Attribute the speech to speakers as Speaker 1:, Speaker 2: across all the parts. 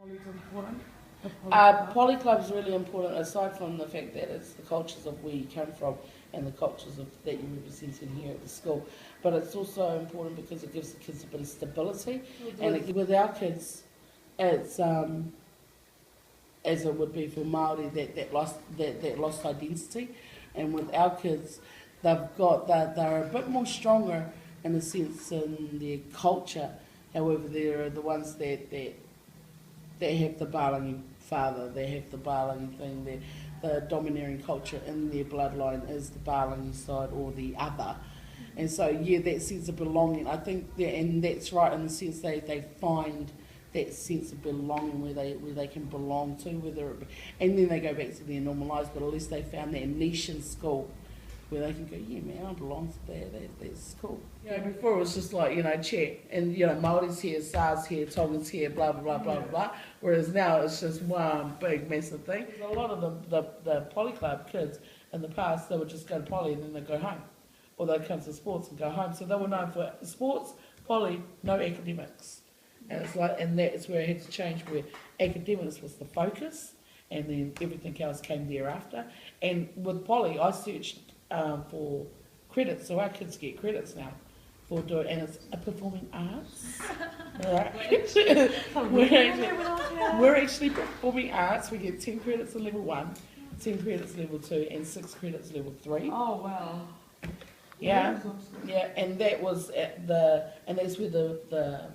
Speaker 1: Poly's important.
Speaker 2: Poly Club is really important, aside from the fact that it's the cultures of where you come from and the cultures of that you represent in here at the school. But it's also important because it gives the kids a bit of stability. And with our kids, it's as it would be for Māori that lost identity. And with our kids, they're a bit more stronger in a sense in their culture. However, they're the ones that have the Balangi father, they have the Balangi thing, the domineering culture in their bloodline is the Balangi side or the other. And so, yeah, that sense of belonging, I think, and that's right in the sense they find that sense of belonging where they can belong to, and then they go back to their normal lives, but at least they found that niche in school where they can go, yeah, man, I belong to that's cool. You know, before it was just like, chat, and, Māori's here, Sa's here, Tongan's here, blah, blah, blah, blah, blah, whereas now it's just one big, massive thing. A lot of the Poly Club kids in the past, they would just go to Poly and then they'd go home, or they'd come to sports and go home, so they were known for sports, Poly, no academics. And it's like, and that's where it had to change, where academics was the focus, and then everything else came thereafter. And with Poly, I searched for credits, so our kids get credits now for doing, and it's a performing arts. Right? we're actually performing arts. We get 10 credits in level 1, 10 credits level 2, and 6 credits level 3.
Speaker 1: Oh wow!
Speaker 2: Yeah, yeah, and that was and that's where the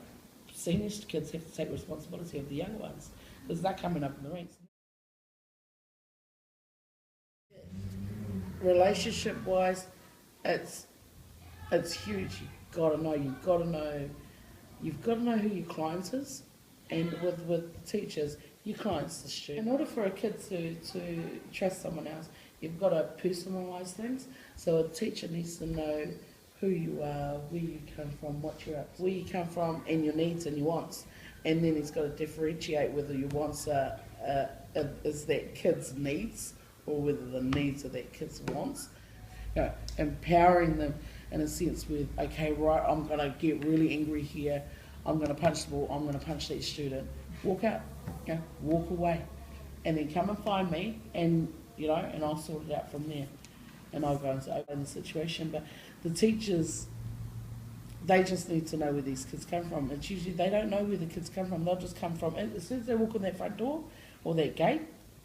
Speaker 2: senior kids have to take responsibility of the younger ones, because they're coming up in the ranks. Relationship wise, it's huge. You've got to know who your client is, and with teachers, your client's the student. In order for a kid to trust someone else, you've got to personalise things. So a teacher needs to know who you are, where you come from, what you're up to, where you come from, and your needs and your wants. And then he's got to differentiate whether your wants is that kid's needs or whether the needs are that kid's wants. Empowering them in a sense with, okay, right, I'm going to get really angry here, I'm going to punch the ball, I'm going to punch that student. Walk out, walk away. And then come and find me, and and I'll sort it out from there. And I'll go and open the situation. But the teachers, they just need to know where these kids come from. It's usually, they don't know where the kids come from. They'll just come from, as soon as they walk in that front door or that gate,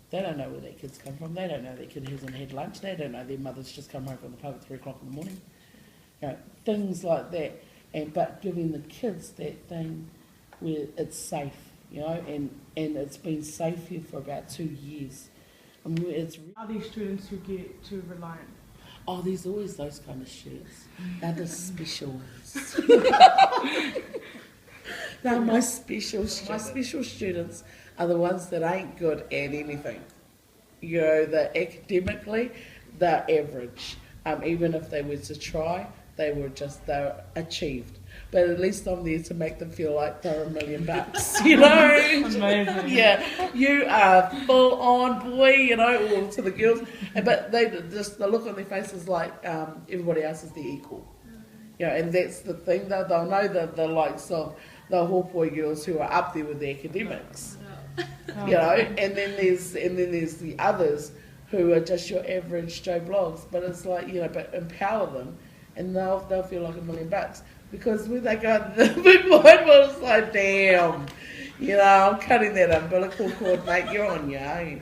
Speaker 2: they don't know where their kids come from. They don't know their kid hasn't had lunch. They don't know their mother's just come home from the pub at 3 o'clock in the morning. Things like that. But giving the kids that thing where it's safe, and it's been safe here for about 2 years.
Speaker 1: Are these students who get too reliant?
Speaker 2: Oh, there's always those kind of students. They're the special ones. They're my special students. My special students are the ones that ain't good at anything. They're academically, they're average. Even if they were to try, they're achieved. But at least I'm there to make them feel like they're $1 million,
Speaker 1: Amazing.
Speaker 2: Yeah, you are full on, boy, or to the girls. But the look on their face is like everybody else is their equal. And that's the thing, they'll know the likes of the Hōpoi girls who are up there with the academics. And then there's the others who are just your average Joe Blogs. But it's like, but empower them, and they'll feel like $1 million. Because when they go to the big wide world, it's like, damn, I'm cutting that umbilical cord, mate, you're on your own.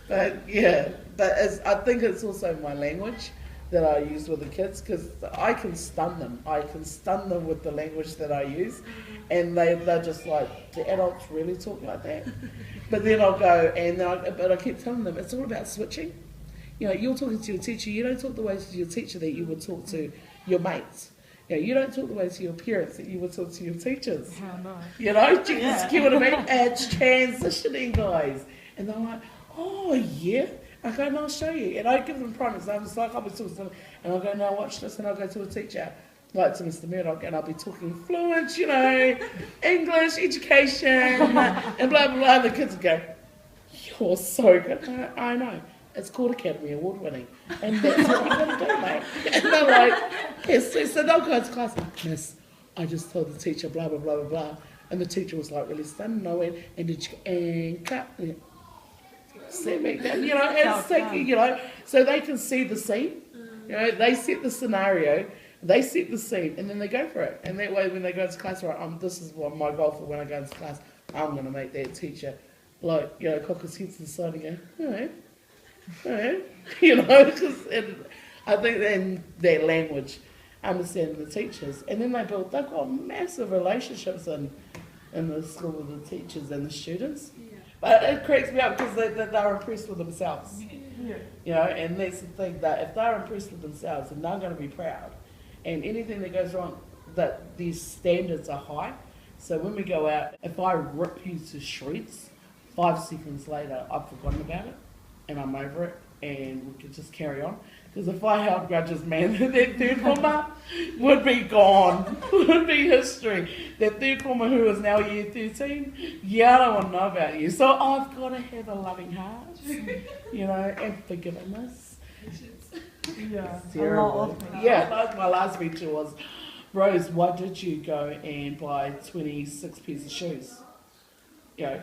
Speaker 2: But I think it's also my language that I use with the kids, because I can stun them. I can stun them with the language that I use, and they're just like, the adults really talk like that? But then I'll go, but I keep telling them, it's all about switching. You're talking to your teacher, you don't talk the way to your teacher that you would talk to your mates. You don't talk the way to your parents that you would talk to your teachers.
Speaker 1: Oh, no.
Speaker 2: Jesus, you know what I mean? It's transitioning, guys. And they're like, oh, yeah. I go, no, I'll show you. And I give them prime examples. Like I'll be talking to them, and I'll go, no, watch this, and I'll go to a teacher, like to Mr. Murdoch, and I'll be talking fluent, English, education, and blah, blah, blah. And the kids will go, you're so good. I know. It's called Academy Award winning. And that's what I'm going to do, mate. And they're like, yes. So they'll go to class, Miss, I just told the teacher, blah, blah, blah, blah, blah. And the teacher was like really stunned, and I went, and did you, and cut, and set back down, you know, and it's taking, you know, so they can see the scene, you know, they set the scenario, they set the scene, and then they go for it. And that way when they go to class, right, this is what my goal for when I go into class, I'm going to make that teacher, like, you know, cock his head to the side and go, you know, because I think in that language, understanding the teachers, and then they've got massive relationships in the school with the teachers and the students. Yeah. But it cracks me up because they're impressed with themselves. Yeah. You know, and that's the thing, that if they're impressed with themselves, then they're going to be proud. And anything that goes wrong, that these standards are high. So when we go out, if I rip you to shreds, 5 seconds later I've forgotten about it and I'm over it and we can just carry on. Because if I held grudges, man, that third former would be gone, would be history. That third former who is now year 13, yeah, I don't want to know about you. So I've got to have a loving heart, you know, and forgiveness.
Speaker 1: Yeah,
Speaker 2: terrible. Yeah, that was my last feature was, Rose, why did you go and buy 26 pairs of shoes? You know,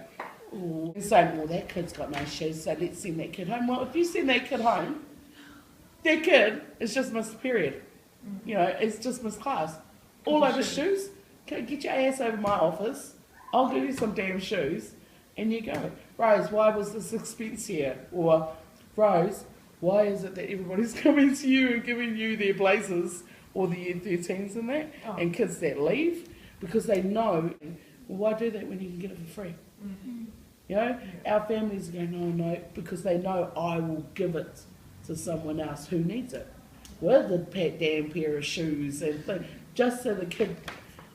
Speaker 2: and saying, well, that kid's got no shoes, so let's send that kid home. Well, if you send that kid home, that kid is just missed period. You know, it's just missed class. All over shoes. Okay, get your ass over my office. I'll give you some damn shoes. And you go. Rose, why was this expense here? Or, Rose, why is it that everybody's coming to you and giving you their blazers or the year 13s and that? Oh. And kids that leave because they know, well, why do that when you can get it for free? Mm-hmm. You know, our families go, no, because they know I will give it to someone else who needs it. With the damn pair of shoes and things, just so the kid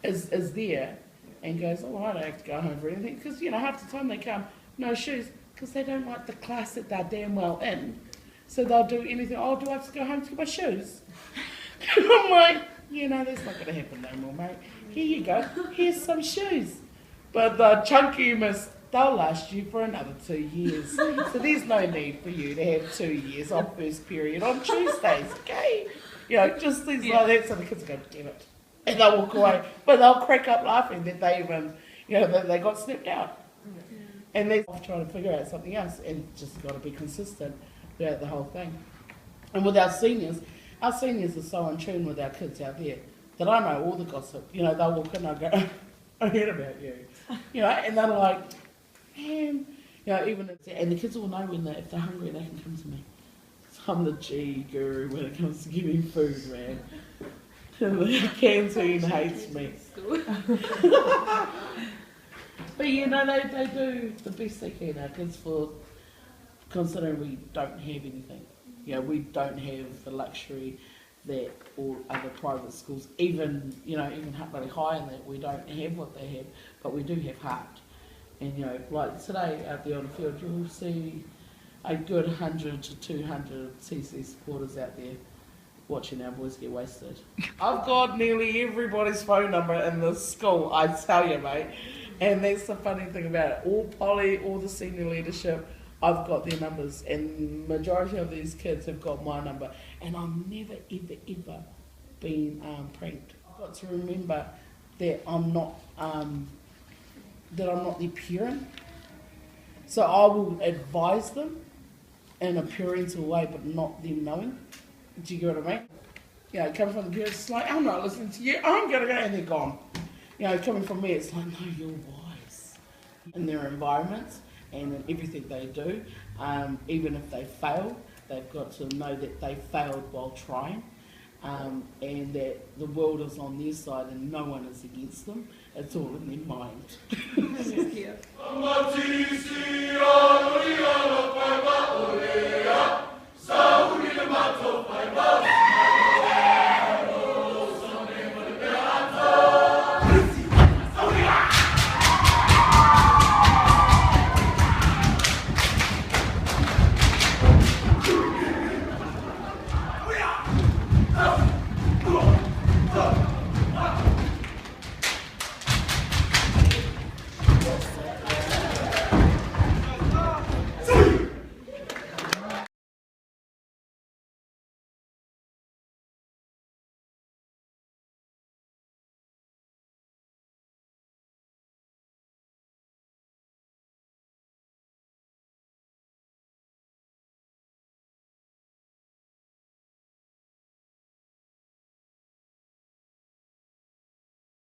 Speaker 2: is there and goes, oh, I don't have to go home for anything. Because, you know, half the time they come, no shoes, because they don't like the class that they're damn well in. So they'll do anything, oh, do I have to go home to get my shoes? I'm like, you know, that's not going to happen no more, mate. Here you go, here's some shoes. But the chunky miss, they'll last you for another 2 years. So there's no need for you to have 2 years on first period on Tuesdays, okay? You know, just things like that, so the kids are going to get it. And they'll walk away. But they'll crack up laughing that they even, you know, that they got snipped out. Yeah. And they're off trying to figure out something else and just got to be consistent throughout the whole thing. And with our seniors are so in tune with our kids out there that I know all the gossip. You know, they'll walk in and I'll go, I heard about you. You know, and they're like, man, you know, even if, and the kids all know when if they're hungry, they can come to me. So I'm the G guru when it comes to giving food, man. The canteen hates me. But you know, they do the best they can, our kids, for considering we don't have anything. You know, we don't have the luxury that all other private schools, even, you know, even really high in that, we don't have what they have, but we do have heart. And, you know, like today out there on the field, you'll see a good 100 to 200 CC supporters out there watching our boys get wasted. I've got nearly everybody's phone number in this school, I tell you, mate. And that's the funny thing about it. All Polly, all the senior leadership, I've got their numbers, and majority of these kids have got my number. And I've never, ever been pranked. I've got to remember that I'm not their parent. So I will advise them in a parental way, but not them knowing. Do you get what I mean? You know, coming from the parents, it's like, I'm not listening to you, I'm going to go, and they're gone. You know, coming from me, it's like, no, you're wise. In their environments and in everything they do, even if they fail, they've got to know that they failed while trying, and that the world is on their side and no one is against them. It's all in their mind.